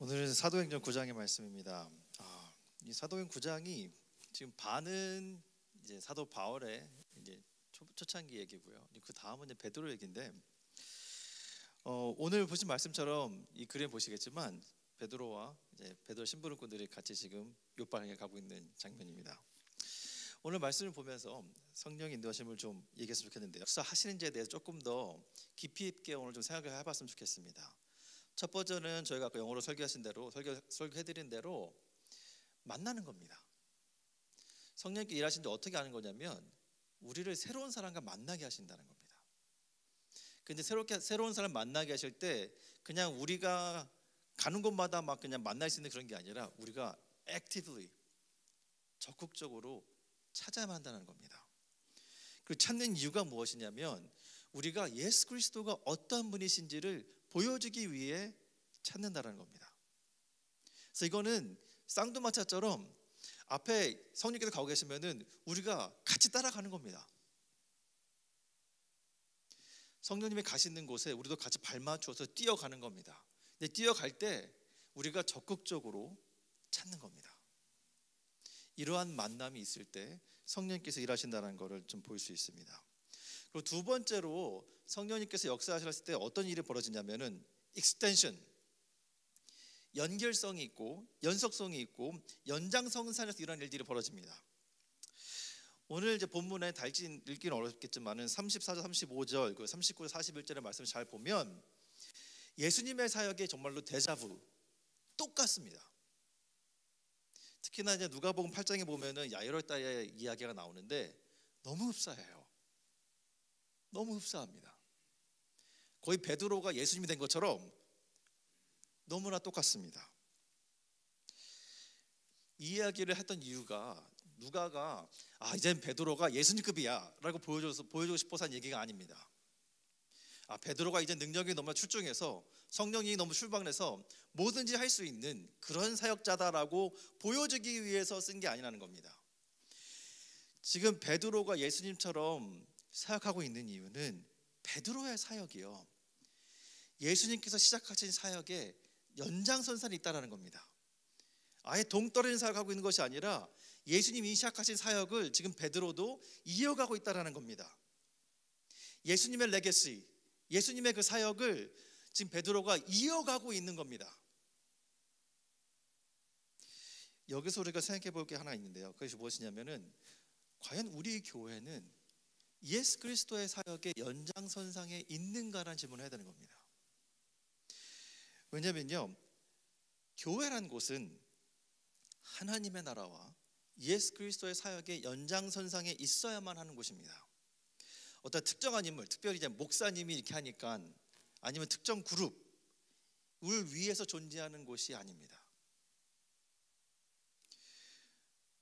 오늘은 사도행전 9장의 말씀입니다. 이 사도행 9장이 지금 반은 이제 사도 바울의 이제 초창기 얘기고요. 그 다음은 이제 베드로 얘기인데, 오늘 보신 말씀처럼 이 그림 보시겠지만 베드로와 이제 베드로 심부름꾼들이 같이 지금 요파를 가고 있는 장면입니다. 오늘 말씀을 보면서 성령 인도하심을 좀 얘기했으면 좋겠는데요. 역사하시는지에 대해서 조금 더 깊이 있게 오늘 좀 생각을 해봤으면 좋겠습니다. 첫 번째는 저희가 아까 영어로 설교하신 대로 설교해드린 대로 만나는 겁니다. 성령님께 일하시는지 어떻게 아는 거냐면 우리를 새로운 사람과 만나게 하신다는 겁니다. 근데 새로운 사람 만나게 하실 때 그냥 우리가 가는 곳마다 막 그냥 만날 수 있는 그런 게 아니라 우리가 actively 적극적으로 찾아야만 한다는 겁니다. 그 찾는 이유가 무엇이냐면 우리가 예수 그리스도가 어떤 분이신지를 보여주기 위해 찾는다는 겁니다. 그래서 이거는 쌍두마차처럼 앞에 성령께서 가고 계시면은 우리가 같이 따라가는 겁니다. 성령님이 가시는 곳에 우리도 같이 발맞춰서 뛰어가는 겁니다. 근데 뛰어갈 때 우리가 적극적으로 찾는 겁니다. 이러한 만남이 있을 때 성령님께서 일하신다는 것을 좀 볼 수 있습니다. 그리고 두 번째로 성령님께서 역사하셨을 때 어떤 일이 벌어지냐면은 extension, 연결성이 있고 연속성이 있고 연장선상에서 이런 일들이 벌어집니다. 오늘 이제 본문에 달지 읽기는 어렵겠지만은 34절, 35절, 그 39절, 41절의 말씀을 잘 보면 예수님의 사역이 정말로 데자부 똑같습니다. 특히나 이제 누가복음 8장에 보면은 야이로스의 이야기가 나오는데 너무 흡사해요. 너무 흡사합니다. 거의 베드로가 예수님이 된 것처럼 너무나 똑같습니다. 이 이야기를 했던 이유가 누가가 이젠 베드로가 예수님급이야 라고 보여주고 싶어서 한 얘기가 아닙니다. 베드로가 이제 능력이 너무 출중해서 성령이 너무 출방해서 뭐든지 할 수 있는 그런 사역자다라고 보여주기 위해서 쓴 게 아니라는 겁니다. 지금 베드로가 예수님처럼 사역하고 있는 이유는 베드로의 사역이요, 예수님께서 시작하신 사역에 연장선상에 있다는 겁니다. 아예 동떨어진 사역하고 있는 것이 아니라 예수님이 시작하신 사역을 지금 베드로도 이어가고 있다는 겁니다. 예수님의 레거시, 예수님의 그 사역을 지금 베드로가 이어가고 있는 겁니다. 여기서 우리가 생각해 볼 게 하나 있는데요. 그것이 무엇이냐면은 과연 우리 교회는 예수 그리스도의 사역의 연장선상에 있는가라는 질문을 해야 되는 겁니다. 왜냐면요, 교회란 곳은 하나님의 나라와 예수 그리스도의 사역의 연장선상에 있어야만 하는 곳입니다. 어떤 특정한 인물, 특별히 이제 목사님이 이렇게 하니까, 아니면 특정 그룹을 위해서 존재하는 곳이 아닙니다.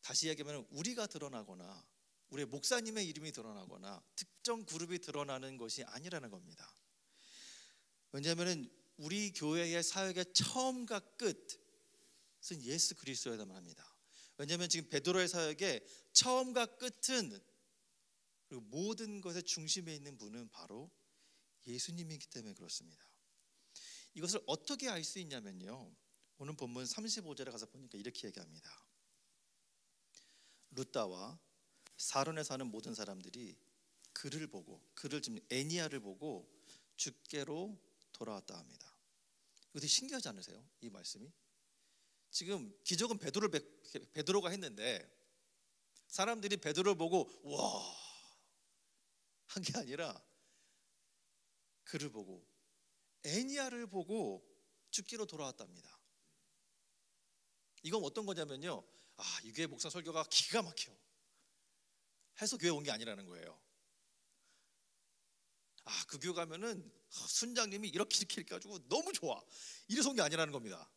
다시 얘기하면 우리가 드러나거나 우리의 목사님의 이름이 드러나거나 특정 그룹이 드러나는 것이 아니라는 겁니다. 왜냐하면 우리 교회의 사역의 처음과 끝은 예수 그리스도여야만 합니다. 왜냐하면 지금 베드로의 사역의 처음과 끝은, 그리고 모든 것의 중심에 있는 분은 바로 예수님이기 때문에 그렇습니다. 이것을 어떻게 알 수 있냐면요, 오늘 본문 35절에 가서 보니까 이렇게 얘기합니다. 루다와 사론에 사는 모든 사람들이 그를 지금 애니야를 보고 주께로 돌아왔다 합니다. 이거 되게 신기하지 않으세요? 이 말씀이 지금 기적은 베드로가 했는데 사람들이 베드로를 보고 와 한 게 아니라 그를 보고 애니야를 보고 주께로 돌아왔답니다. 이건 어떤 거냐면요, 이 교회 목사 설교가 기가 막혀 해서 교회 온 게 아니라는 거예요. 그 교회 가면은 순장님이 이렇게 해가지고 너무 좋아, 이래서 온 게 아니라는 겁니다.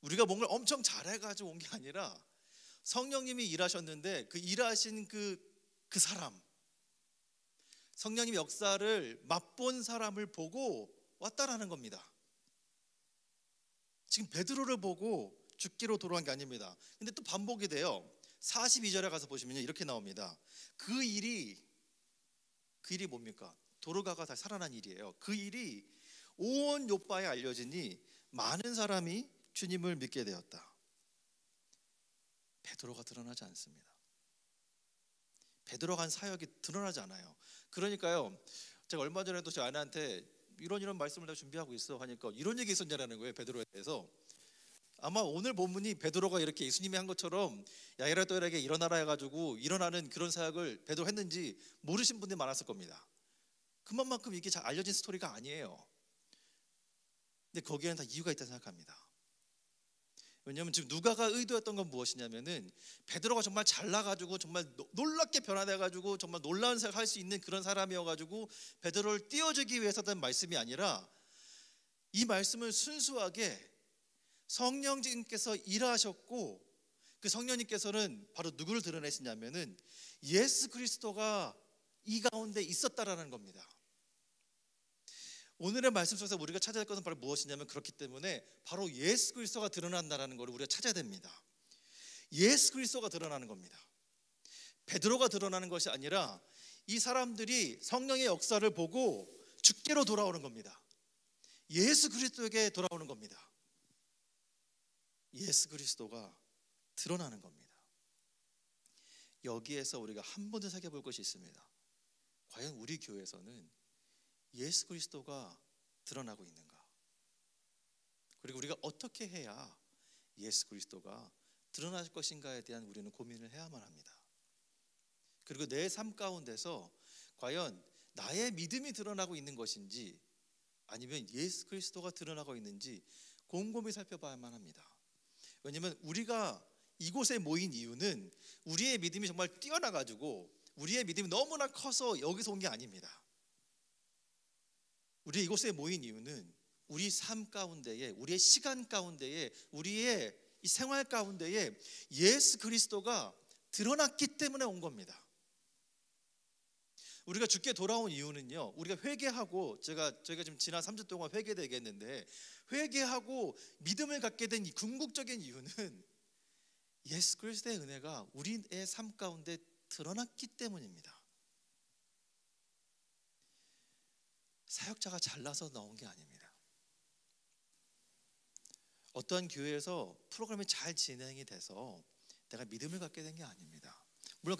우리가 뭔가 엄청 잘해가지고 온 게 아니라 성령님이 일하셨는데 그 일하신 그 사람, 성령님의 역사를 맛본 사람을 보고 왔다라는 겁니다. 지금 베드로를 보고 주께로 돌아온 게 아닙니다. 근데 또 반복이 돼요. 42절에 가서 보시면 이렇게 나옵니다. 그 일이 뭡니까? 도로가가 다시 살아난 일이에요. 그 일이 온 요빠에 알려지니 많은 사람이 주님을 믿게 되었다. 베드로가 드러나지 않습니다. 베드로가 한 사역이 드러나지 않아요. 그러니까요, 제가 얼마 전에도 제 아내한테 이런 말씀을 내가 준비하고 있어 하니까 이런 얘기 있었냐라는 거예요. 베드로에 대해서. 아마 오늘 본문이 베드로가 이렇게 예수님이 한 것처럼 야이라 또에게 일어나라 해가지고 일어나는 그런 사역을 베드로 했는지 모르신 분들이 많았을 겁니다. 그만큼 이게 잘 알려진 스토리가 아니에요. 근데 거기에는 다 이유가 있다고 생각합니다. 왜냐하면 지금 누가가 의도했던 건 무엇이냐면은 베드로가 정말 잘나가지고 정말 놀랍게 변화돼가지고 정말 놀라운 생각 할 수 있는 그런 사람이어가지고 베드로를 띄워주기 위해서 한 말씀이 아니라, 이 말씀은 순수하게 성령님께서 일하셨고, 그 성령님께서는 바로 누구를 드러내시냐면은 예수 그리스도가 이 가운데 있었다라는 겁니다. 오늘의 말씀 속에서 우리가 찾아야 할 것은 바로 무엇이냐면, 그렇기 때문에 바로 예수 그리스도가 드러난다라는 것을 우리가 찾아야 됩니다. 예수 그리스도가 드러나는 겁니다. 베드로가 드러나는 것이 아니라 이 사람들이 성령의 역사를 보고 주께로 돌아오는 겁니다. 예수 그리스도에게 돌아오는 겁니다. 예수 그리스도가 드러나는 겁니다. 여기에서 우리가 한 번 더 살펴볼 것이 있습니다. 과연 우리 교회에서는 예수 그리스도가 드러나고 있는가? 그리고 우리가 어떻게 해야 예수 그리스도가 드러날 것인가에 대한 우리는 고민을 해야만 합니다. 그리고 내 삶 가운데서 과연 나의 믿음이 드러나고 있는 것인지 아니면 예수 그리스도가 드러나고 있는지 곰곰이 살펴봐야만 합니다. 왜냐하면 우리가 이곳에 모인 이유는 우리의 믿음이 정말 뛰어나가지고 우리의 믿음이 너무나 커서 여기서 온 게 아닙니다. 우리 이곳에 모인 이유는 우리 삶 가운데에, 우리의 시간 가운데에, 우리의 이 생활 가운데에 예수 그리스도가 드러났기 때문에 온 겁니다. 우리가 주께 돌아온 이유는요, 우리가 회개하고, 저희가 지금 지난 3주 동안 회개되겠는데, 회개하고 믿음을 갖게 된 이 궁극적인 이유는 예수 그리스도의 은혜가 우리의 삶 가운데 드러났기 때문입니다. 사역자가 잘나서 나온 게 아닙니다. 어떠한 교회에서 프로그램이 잘 진행이 돼서 내가 믿음을 갖게 된 게 아닙니다. 물론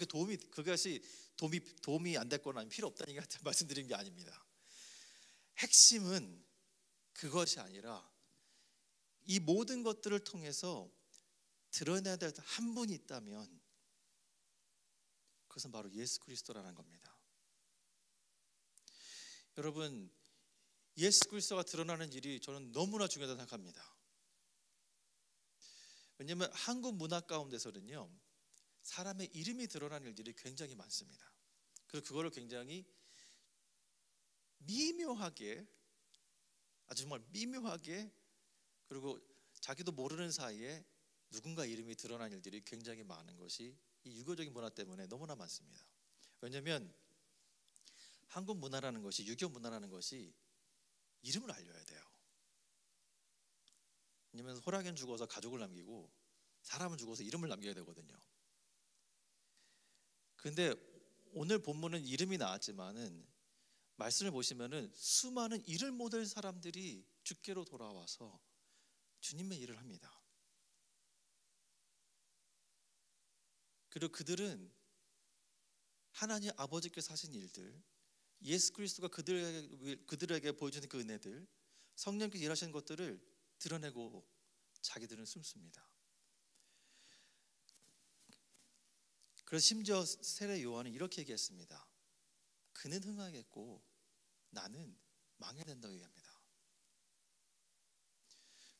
그것이 도움이 안 됐거나 필요 없다는 얘기 말씀드린 게 아닙니다. 핵심은 그것이 아니라 이 모든 것들을 통해서 드러내야 될 한 분이 있다면 그것은 바로 예수 그리스도라는 겁니다. 여러분, 예수 그리스도가 드러나는 일이 저는 너무나 중요하다고 생각합니다. 왜냐하면 한국 문화 가운데서는요, 사람의 이름이 드러나는 일들이 굉장히 많습니다. 그리고 그거를 굉장히 미묘하게, 아주 정말 미묘하게, 그리고 자기도 모르는 사이에 누군가 이름이 드러난 일들이 굉장히 많은 것이 이 유교적인 문화 때문에 너무나 많습니다. 왜냐하면 한국 문화라는 것이, 유교 문화라는 것이 이름을 알려야 돼요. 왜냐하면 호랑이는 죽어서 가족을 남기고 사람은 죽어서 이름을 남겨야 되거든요. 그런데 오늘 본문은 이름이 나왔지만은 말씀을 보시면은 수많은 일을 못할 사람들이 주께로 돌아와서 주님의 일을 합니다. 그리고 그들은 하나님 아버지께서 하신 일들, 예수 그리스도가 그들에게 보여주는 그 은혜들, 성령께서 일하시는 것들을 드러내고 자기들은 숨습니다. 그래서 심지어 세례 요한은 이렇게 얘기했습니다. 그는 흥하겠고 나는 망해야 된다고 얘기합니다.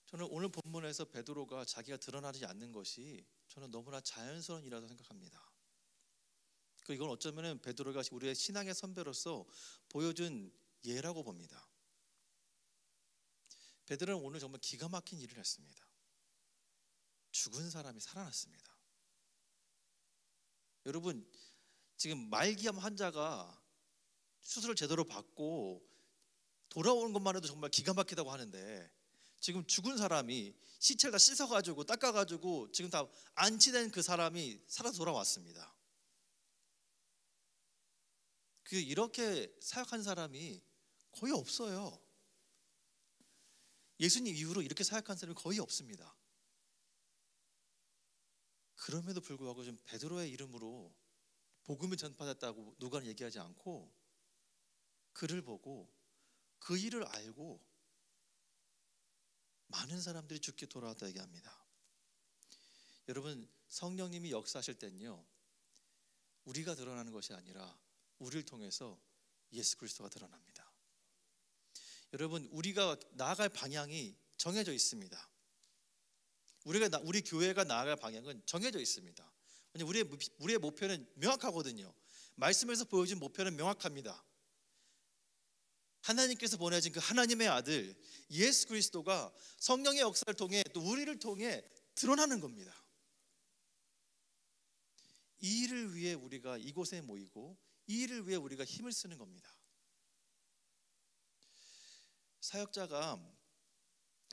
저는 오늘 본문에서 베드로가 자기가 드러나지 않는 것이 저는 너무나 자연스러운 일이라고 생각합니다. 이건 어쩌면 베드로가 우리의 신앙의 선배로서 보여준 예라고 봅니다. 베드로는 오늘 정말 기가 막힌 일을 했습니다. 죽은 사람이 살아났습니다. 여러분, 지금 말기암 환자가 수술을 제대로 받고 돌아오는 것만 해도 정말 기가 막히다고 하는데, 지금 죽은 사람이 시체를 다 씻어가지고 닦아가지고 지금 다 안치된 그 사람이 살아 돌아왔습니다. 이렇게 사역한 사람이 거의 없어요. 예수님 이후로 이렇게 사역한 사람이 거의 없습니다. 그럼에도 불구하고 좀 베드로의 이름으로 복음이 전파됐다고 누가 얘기하지 않고 그를 보고 그 일을 알고 많은 사람들이 죽게 돌아왔다 얘기합니다. 여러분, 성령님이 역사하실 때는요, 우리가 드러나는 것이 아니라 우리를 통해서 예수 그리스도가 드러납니다. 여러분, 우리가 나아갈 방향이 정해져 있습니다. 우리 교회가 나아갈 방향은 정해져 있습니다. 왜냐하면 우리의 목표는 명확하거든요. 말씀에서 보여준 목표는 명확합니다. 하나님께서 보내신 그 하나님의 아들 예수 그리스도가 성령의 역사를 통해 또 우리를 통해 드러나는 겁니다. 이 일을 위해 우리가 이곳에 모이고 이 일을 위해 우리가 힘을 쓰는 겁니다. 사역자가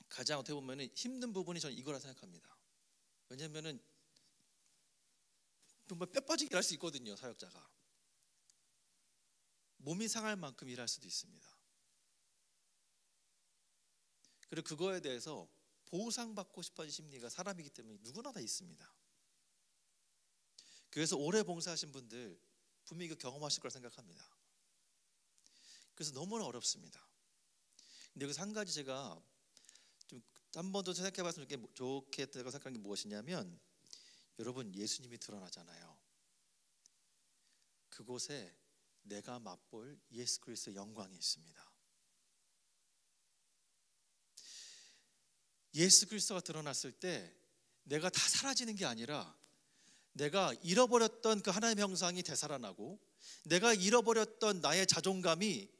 가장 어떻게 보면 힘든 부분이 저는 이거라 생각합니다. 왜냐하면 정말 뼈 빠지게 일할 수 있거든요. 사역자가 몸이 상할 만큼 일할 수도 있습니다. 그리고 그거에 대해서 보상받고 싶어진 심리가 사람이기 때문에 누구나 다 있습니다. 그래서 오래 봉사하신 분들 분명히 이거 경험하실 거라 생각합니다. 그래서 너무나 어렵습니다. 근데 여기서 한 가지 제가 좀 한 번 더 생각해봤으면 좋겠다고 생각하는 게 무엇이냐면, 여러분, 예수님이 드러나잖아요. 그곳에 내가 맛볼 예수 그리스도의 영광이 있습니다. 예수 그리스도가 드러났을 때 내가 다 사라지는 게 아니라 내가 잃어버렸던 그 하나님의 형상이 되살아나고 내가 잃어버렸던 나의 자존감이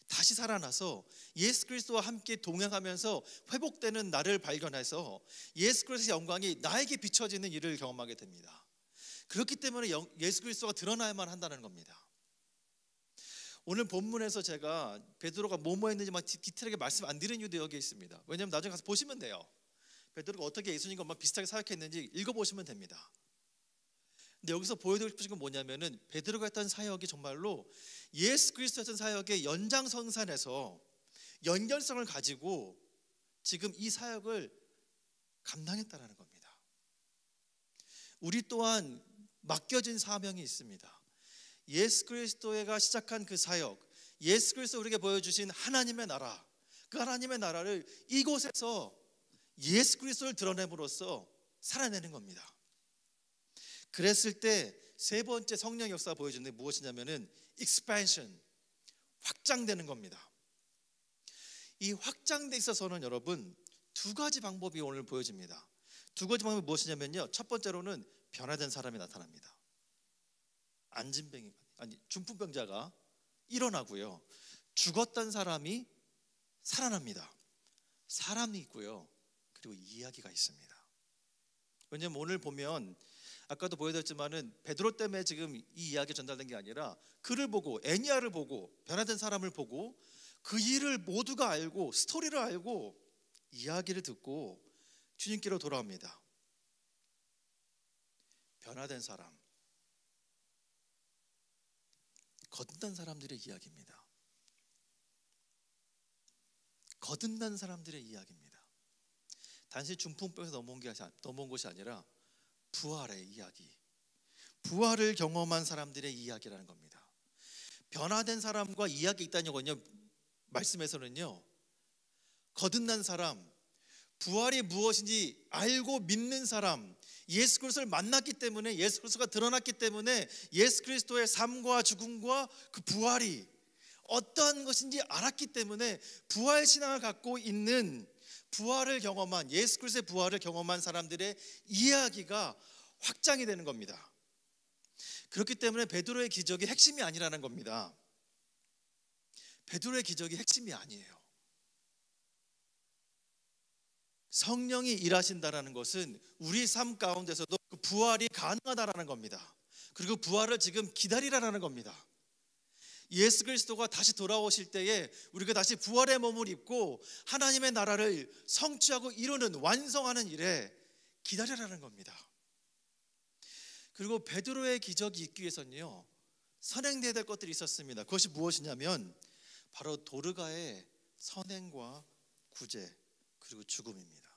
다시 살아나서 예수 그리스도와 함께 동행하면서 회복되는 나를 발견해서 예수 그리스도의 영광이 나에게 비춰지는 일을 경험하게 됩니다. 그렇기 때문에 예수 그리스도가 드러나야만 한다는 겁니다. 오늘 본문에서 제가 베드로가 뭐뭐 했는지만 디테일하게 말씀 안 드리는 이유도 여기에 있습니다. 왜냐하면 나중에 가서 보시면 돼요. 베드로가 어떻게 예수님과 비슷하게 사역했는지 읽어보시면 됩니다. 근데 여기서 보여드리고 싶은 건 뭐냐면은 베드로가 했던 사역이 정말로 예수 그리스도 했던 사역의 연장선상에서 연결성을 가지고 지금 이 사역을 감당했다는 겁니다. 우리 또한 맡겨진 사명이 있습니다. 예수 그리스도가 시작한 그 사역, 예수 그리스도 우리에게 보여주신 하나님의 나라, 그 하나님의 나라를 이곳에서 예수 그리스도를 드러냄으로써 살아내는 겁니다. 그랬을 때 세 번째 성령 역사가 보여주는 게 무엇이냐면은 expansion, 확장되는 겁니다. 이 확장돼 있어서는 여러분 두 가지 방법이 오늘 보여집니다. 두 가지 방법이 무엇이냐면요, 첫 번째로는 변화된 사람이 나타납니다. 중풍병자가 일어나고요, 죽었던 사람이 살아납니다. 사람이 있고요, 그리고 이야기가 있습니다. 왜냐하면 오늘 보면 아까도 보여드렸지만은 베드로 때문에 지금 이 이야기가 전달된 게 아니라 그를 보고, 애니아를 보고, 변화된 사람을 보고 그 일을 모두가 알고 스토리를 알고 이야기를 듣고 주님께로 돌아옵니다. 변화된 사람, 거듭난 사람들의 이야기입니다. 거듭난 사람들의 이야기입니다. 단지 중풍병에서 넘어온 것이 아니라 부활의 이야기, 부활을 경험한 사람들의 이야기라는 겁니다. 변화된 사람과 이야기 있다는 건요, 말씀에서는요, 거듭난 사람, 부활이 무엇인지 알고 믿는 사람, 예수 그리스도를 만났기 때문에, 예수 그리스도가 드러났기 때문에 예수 그리스도의 삶과 죽음과 그 부활이 어떠한 것인지 알았기 때문에 부활 신앙을 갖고 있는, 부활을 경험한, 예수 그리스도의 부활을 경험한 사람들의 이야기가 확장이 되는 겁니다. 그렇기 때문에 베드로의 기적이 핵심이 아니라는 겁니다. 베드로의 기적이 핵심이 아니에요. 성령이 일하신다라는 것은 우리 삶 가운데서도 그 부활이 가능하다라는 겁니다. 그리고 부활을 지금 기다리라는 겁니다. 예수 그리스도가 다시 돌아오실 때에 우리가 다시 부활의 몸을 입고 하나님의 나라를 성취하고 이루는, 완성하는 일에 기다리라는 겁니다. 그리고 베드로의 기적이 있기 위해서는요, 선행되어야 될 것들이 있었습니다. 그것이 무엇이냐면 바로 도르가의 선행과 구제, 그리고 죽음입니다.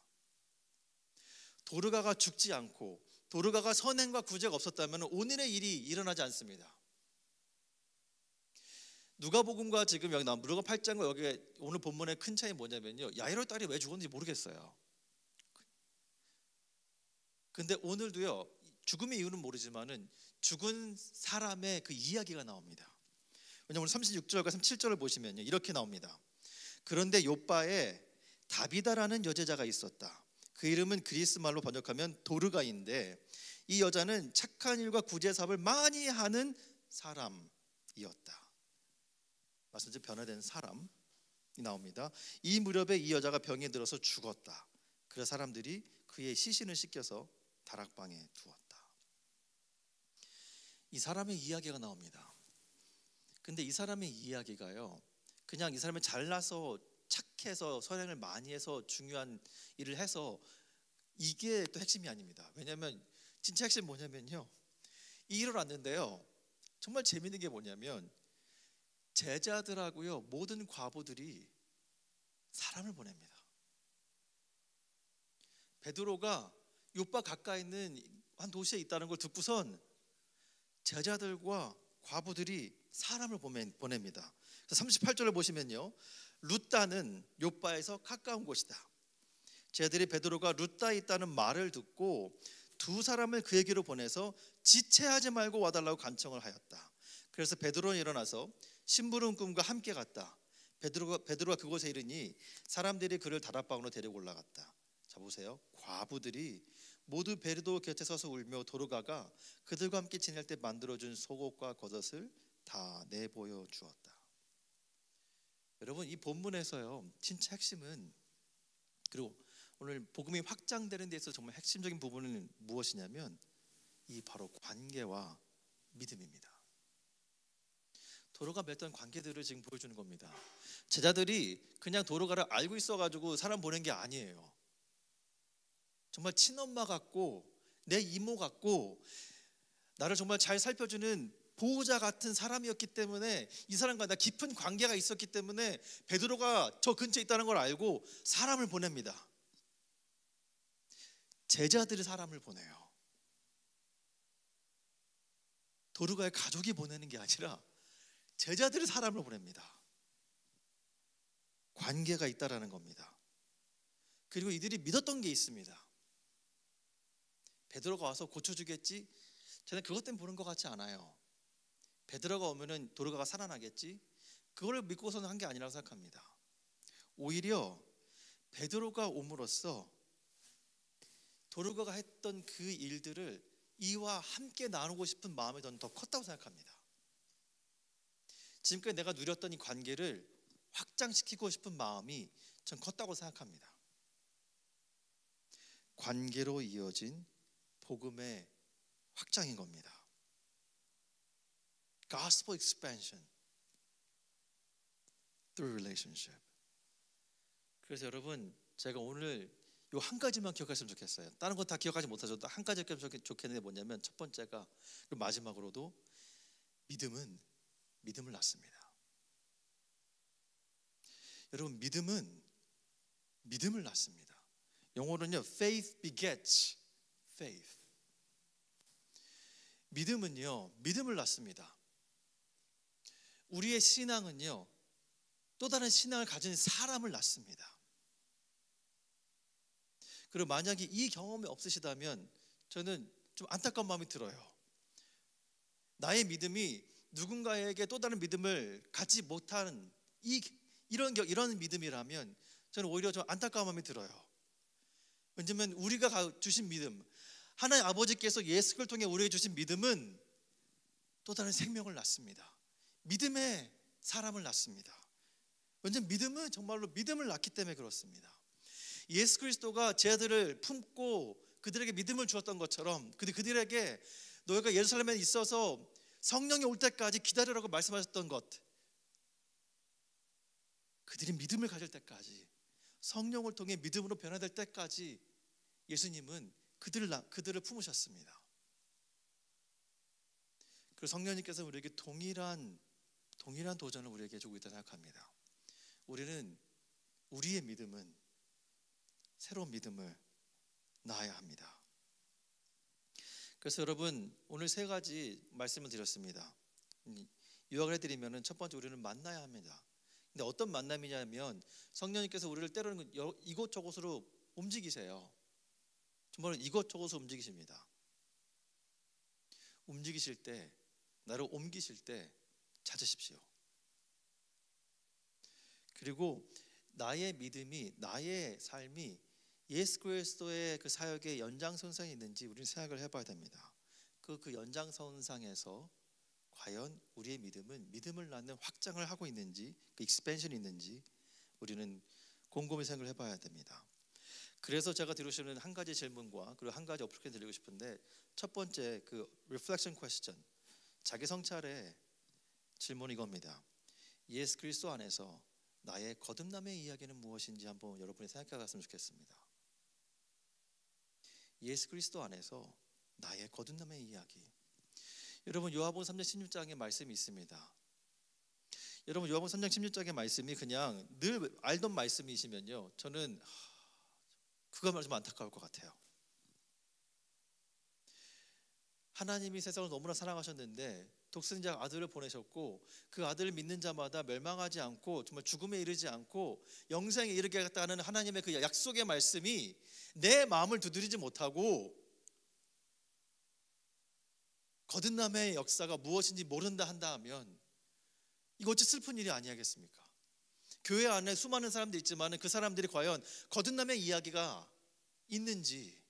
도르가가 죽지 않고 도르가가 선행과 구제가 없었다면 오늘의 일이 일어나지 않습니다. 누가복음과 지금 여기 나온 누가복음 8장과 여기 오늘 본문의 큰 차이 뭐냐면요, 야이로 딸이 왜 죽었는지 모르겠어요. 근데 오늘도요, 죽음의 이유는 모르지만은 죽은 사람의 그 이야기가 나옵니다. 왜냐하면 36절과 37절을 보시면요, 이렇게 나옵니다. 그런데 요바에 다비다라는 여제자가 있었다. 그 이름은 그리스 말로 번역하면 도르가인데, 이 여자는 착한 일과 구제 사업을 많이 하는 사람이었다. 말씀대로 변화된 사람이 나옵니다. 이 무렵에 이 여자가 병이 들어서 죽었다. 그래서 사람들이 그의 시신을 씻겨서 다락방에 두었다. 이 사람의 이야기가 나옵니다. 근데 이 사람의 이야기가요, 그냥 이 사람이 잘나서 착해서 선행을 많이 해서 중요한 일을 해서 이게 또 핵심이 아닙니다. 왜냐하면 진짜 핵심이 뭐냐면요, 이 일을 왔는데요, 정말 재밌는 게 뭐냐면 제자들하고요, 모든 과부들이 사람을 보냅니다. 베드로가 요파 가까이 있는 한 도시에 있다는 걸 듣고선 제자들과 과부들이 사람을 보냅니다. 38절을 보시면요, 룻다는 요파에서 가까운 곳이다. 제자들이 베드로가 룻다에 있다는 말을 듣고 두 사람을 그에게로 보내서 지체하지 말고 와달라고 간청을 하였다. 그래서 베드로는 일어나서 심부름꾼과 함께 갔다. 베드로가 그곳에 이르니 사람들이 그를 다락방으로 데리고 올라갔다. 자, 보세요. 과부들이 모두 베드로 곁에 서서 울며 도르가가 그들과 함께 지낼 때 만들어준 속옷과 겉옷을 다 내보여 주었다. 여러분, 이 본문에서요, 진짜 핵심은, 그리고 오늘 복음이 확장되는 데 있어서 정말 핵심적인 부분은 무엇이냐면 이 바로 관계와 믿음입니다. 도로가 맺던 관계들을 지금 보여주는 겁니다. 제자들이 그냥 도로가를 알고 있어가지고 사람 보낸 게 아니에요. 정말 친엄마 같고 내 이모 같고 나를 정말 잘 살펴주는 보호자 같은 사람이었기 때문에, 이 사람과 나 깊은 관계가 있었기 때문에 베드로가 저 근처에 있다는 걸 알고 사람을 보냅니다. 제자들이 사람을 보내요. 도르가의 가족이 보내는 게 아니라 제자들이 사람을 보냅니다. 관계가 있다라는 겁니다. 그리고 이들이 믿었던 게 있습니다. 베드로가 와서 고쳐주겠지? 저는 그것 때문에 보는 것 같지 않아요. 베드로가 오면은 도르가가 살아나겠지? 그걸 믿고서는 한 게 아니라고 생각합니다. 오히려 베드로가 옴으로써 도르가가 했던 그 일들을 이와 함께 나누고 싶은 마음이 더 컸다고 생각합니다. 지금까지 내가 누렸던 이 관계를 확장시키고 싶은 마음이 전 컸다고 생각합니다. 관계로 이어진 복음의 확장인 겁니다. Gospel expansion through relationship. 그래서 여러분, 제가 오늘 요 한 가지만 기억하시면 좋겠어요. 다른 거 다 기억하지 못하셔도 한 가지 기억하시면 좋겠는데 뭐냐면, 첫 번째가, 그리고 마지막으로도 믿음을 낳습니다. 여러분, 믿음을 낳습니다. 영어로는요, faith begets faith. 믿음을 낳습니다. 우리의 신앙은요, 또 다른 신앙을 가진 사람을 낳습니다. 그리고 만약에 이 경험이 없으시다면 저는 좀 안타까운 마음이 들어요. 나의 믿음이 누군가에게 또 다른 믿음을 갖지 못한 이런 믿음이라면 저는 오히려 좀 안타까운 마음이 들어요. 왜냐하면 우리가 주신 믿음, 하나님 아버지께서 예수를 통해 우리에게 주신 믿음은 또 다른 생명을 낳습니다. 믿음의 사람을 낳습니다. 왜냐하면 믿음은 정말로 믿음을 낳기 때문에 그렇습니다. 예수 그리스도가 제자들을 품고 그들에게 믿음을 주었던 것처럼, 그들에게 너희가 예루살렘에 있어서 성령이 올 때까지 기다리라고 말씀하셨던 것, 그들이 믿음을 가질 때까지, 성령을 통해 믿음으로 변화될 때까지 예수님은 그들을 품으셨습니다. 그리고 성령님께서 우리에게 동일한 도전을 우리에게 주고 있다고 생각합니다. 우리의 믿음은 새로운 믿음을 낳아야 합니다. 그래서 여러분, 오늘 세 가지 말씀을 드렸습니다. 요약을 해드리면 첫 번째, 우리는 만나야 합니다. 근데 어떤 만남이냐면 성령님께서 우리를 때로는 이곳저곳으로 움직이세요. 정말 이곳저곳으로 움직이십니다. 움직이실 때, 나를 옮기실 때 찾으십시오. 그리고 나의 믿음이, 나의 삶이 예수 그리스도의 그 사역의 연장선상에 있는지 우리는 생각을 해봐야 됩니다. 그 연장선상에서 과연 우리의 믿음은 믿음을 낳는 확장을 하고 있는지, 그 익스펜션이 있는지 우리는 곰곰이 생각을 해봐야 됩니다. 그래서 제가 드리고 싶은 한 가지 질문과 그리고 한 가지 어플리케이션 드리고 싶은데, 첫 번째 그 reflection question, 자기 성찰의 질문이 이겁니다. 예수 그리스도 안에서 나의 거듭남의 이야기는 무엇인지 한번 여러분이 생각해 봤으면 좋겠습니다. 예수 그리스도 안에서 나의 거듭남의 이야기. 여러분, 요한복음 3장 16장의 말씀이 있습니다. 여러분, 요한복음 3장 16장의 말씀이 그냥 늘 알던 말씀이시면요, 저는 그거만 좀 안타까울 것 같아요. 하나님이 세상을 너무나 사랑하셨는데 독생자 아들을 보내셨고, 그 아들을 믿는 자마다 멸망하지 않고 정말 죽음에 이르지 않고 영생에 이르게 하겠다는 하나님의 그 약속의 말씀이 내 마음을 두드리지 못하고 거듭남의 역사가 무엇인지 모른다 한다 하면 이거 어찌 슬픈 일이 아니겠습니까? 교회 안에 수많은 사람들이 있지만 그 사람들이 과연 거듭남의 이야기가 있는지.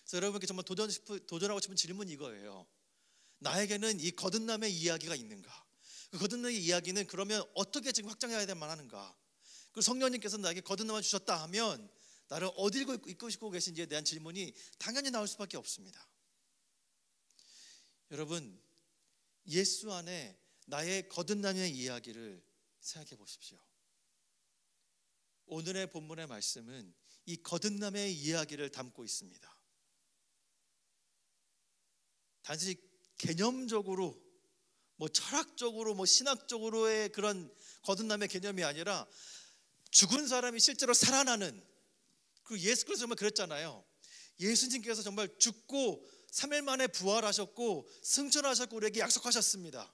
그래서 여러분께 정말 도전하고 싶은 질문이 이거예요. 나에게는 이 거듭남의 이야기가 있는가? 그 거듭남의 이야기는 그러면 어떻게 지금 확장해야 될 만하는가? 그리고 성령님께서 나에게 거듭남을 주셨다 하면 나를 어디로 이끄시고 계신지에 대한 질문이 당연히 나올 수밖에 없습니다. 여러분, 예수 안에 나의 거듭남의 이야기를 생각해 보십시오. 오늘의 본문의 말씀은 이 거듭남의 이야기를 담고 있습니다. 단순히 개념적으로 철학적으로 신학적으로의 그런 거듭남의 개념이 아니라 죽은 사람이 실제로 살아나는, 그 예수 그리스도 정말 그랬잖아요. 예수님께서 정말 죽고 3일 만에 부활하셨고 승천하셨고 우리에게 약속하셨습니다.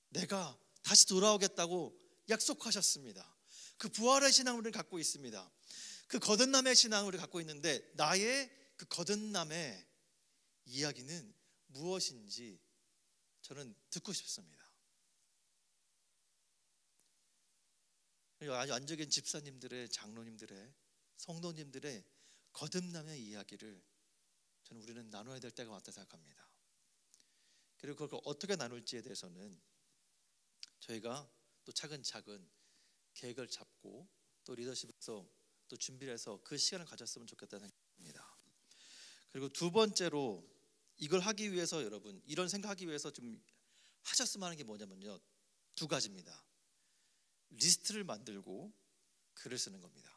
내가 다시 돌아오겠다고 약속하셨습니다. 그 부활의 신앙을 우리는 갖고 있습니다. 그 거듭남의 신앙을 우리가 갖고 있는데, 나의 그 거듭남의 이야기는 무엇인지 저는 듣고 싶습니다. 아주 안적인 집사님들의, 장로님들의, 성도님들의 거듭남의 이야기를 저는 우리는 나눠야 될 때가 왔다 생각합니다. 그리고 그걸 어떻게 나눌지에 대해서는 저희가 또 차근차근 계획을 잡고 또 리더십에서 또 준비를 해서 그 시간을 가졌으면 좋겠다는 생각입니다. 그리고 두 번째로 이걸 하기 위해서, 여러분 이런 생각하기 위해서 좀 하셨으면 하는 게 뭐냐면요, 두 가지입니다. 리스트를 만들고 글을 쓰는 겁니다.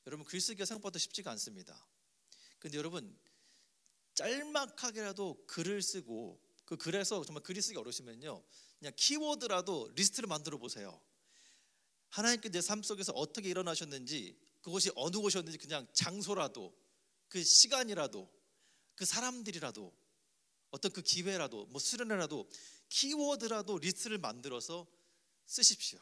여러분, 글 쓰기가 생각보다 쉽지가 않습니다. 근데 여러분, 짤막하게라도 글을 쓰고 그 글에서 정말 글이 쓰기 어려우시면요, 그냥 키워드라도 리스트를 만들어 보세요. 하나님께 내 삶 속에서 어떻게 일어나셨는지, 그것이 어느 곳이었는지, 그냥 장소라도, 그 시간이라도, 그 사람들이라도, 어떤 그 기회라도, 수련회라도 키워드라도 리스트를 만들어서 쓰십시오.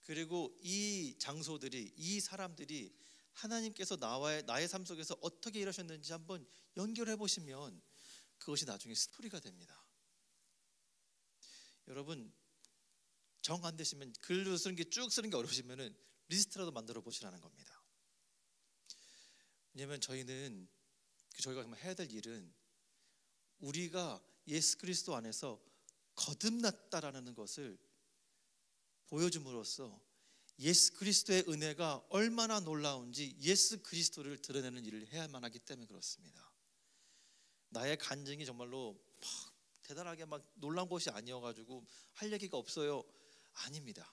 그리고 이 장소들이, 이 사람들이 하나님께서 나의 삶 속에서 어떻게 일하셨는지 한번 연결해 보시면 그것이 나중에 스토리가 됩니다. 여러분, 정 안 되시면, 글로 쓰는 게 쭉 쓰는 게 어려우시면은 리스트라도 만들어 보시라는 겁니다. 왜냐하면 저희가 정말 해야 될 일은 우리가 예수 그리스도 안에서 거듭났다라는 것을 보여줌으로써 예수 그리스도의 은혜가 얼마나 놀라운지 예수 그리스도를 드러내는 일을 해야만 하기 때문에 그렇습니다. 나의 간증이 정말로 대단하게 놀라운 것이 아니어가지고 할 얘기가 없어요, 아닙니다.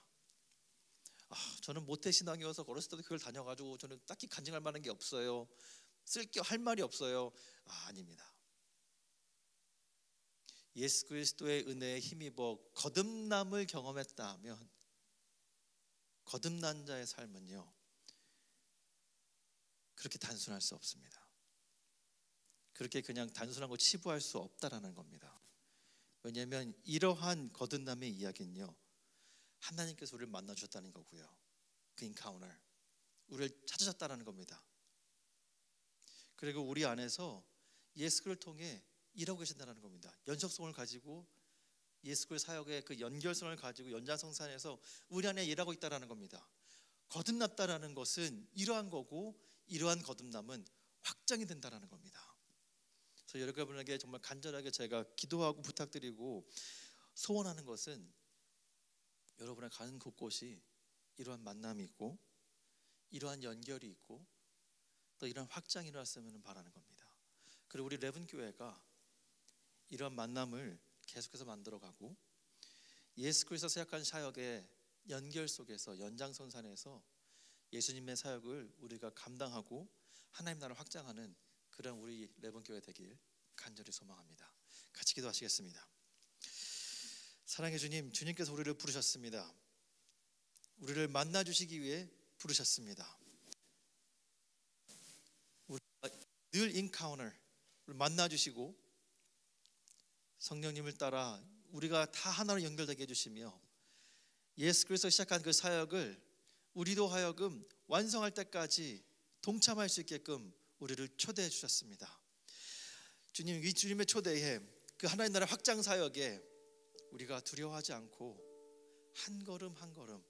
저는 모태신앙이어서 어렸을 때도 교회를 다녀가지고 저는 딱히 간증할 만한 게 없어요, 할 말이 없어요, 아닙니다. 예수 그리스도의 은혜에 힘입어 거듭남을 경험했다 하면 거듭난 자의 삶은요, 그렇게 단순할 수 없습니다. 그렇게 그냥 단순하고 치부할 수 없다라는 겁니다. 왜냐하면 이러한 거듭남의 이야기는요, 하나님께서 우리를 만나 주셨다는 거고요, 그 인카우너, 우리를 찾으셨다는 겁니다. 그리고 우리 안에서 예수를 통해 일하고 계신다는 겁니다. 연속성을 가지고 예수의 사역의 그 연결성을 가지고 연장성산에서 우리 안에 일하고 있다는 겁니다. 거듭났다는 것은 이러한 거고, 이러한 거듭남은 확정이 된다는 겁니다. 그래서 여러분에게 정말 간절하게 제가 기도하고 부탁드리고 소원하는 것은, 여러분의 가는 곳곳이 이러한 만남이 있고, 이러한 연결이 있고, 또 이러한 확장이 일어났으면 바라는 겁니다. 그리고 우리 레븐교회가 이러한 만남을 계속해서 만들어가고, 예수 그리스도 사역한 사역의 연결 속에서, 연장선상에서 예수님의 사역을 우리가 감당하고 하나님 나라를 확장하는 그런 우리 레븐교회 되길 간절히 소망합니다. 같이 기도하시겠습니다. 사랑해 주님, 주님께서 우리를 부르셨습니다. 우리를 만나주시기 위해 부르셨습니다. 우리가 늘 인카우너를 만나주시고, 성령님을 따라 우리가 다 하나로 연결되게 해주시며, 예수 그리스도 시작한 그 사역을 우리도 하여금 완성할 때까지 동참할 수 있게끔 우리를 초대해 주셨습니다. 주님, 이 주님의 초대에, 그 하나님 나라 확장 사역에 우리가 두려워하지 않고 한 걸음 한 걸음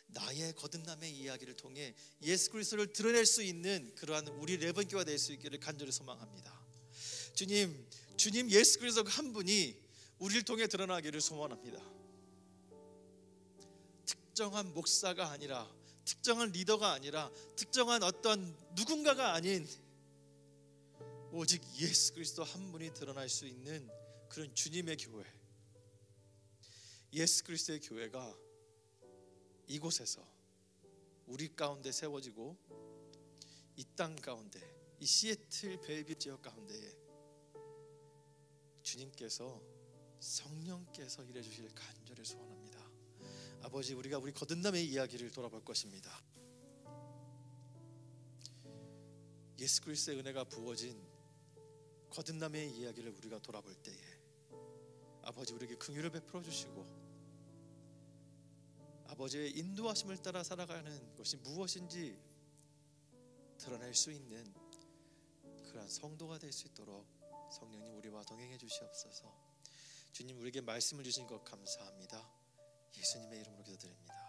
나의 거듭남의 이야기를 통해 예수 그리스도를 드러낼 수 있는 그러한 우리 레븐교가 될 수 있기를 간절히 소망합니다. 주님 예수 그리스도 한 분이 우리를 통해 드러나기를 소원합니다. 특정한 목사가 아니라, 특정한 리더가 아니라, 특정한 어떤 누군가가 아닌, 오직 예수 그리스도 한 분이 드러날 수 있는 그런 주님의 교회, 예수 그리스도의 교회가 이곳에서 우리 가운데 세워지고, 이 땅 가운데, 이 시애틀 벨뷰 지역 가운데에 주님께서, 성령께서 일해 주실 간절히 소원합니다. 아버지, 우리가 우리 거듭남의 이야기를 돌아볼 것입니다. 예수 그리스도의 은혜가 부어진 거듭남의 이야기를 우리가 돌아볼 때에 아버지, 우리에게 긍휼을 베풀어 주시고, 아버지의 인도하심을 따라 살아가는 것이 무엇인지 드러낼 수 있는 그러한 성도가 될 수 있도록 성령님 우리와 동행해 주시옵소서. 주님, 우리에게 말씀을 주신 것 감사합니다. 예수님의 이름으로 기도드립니다.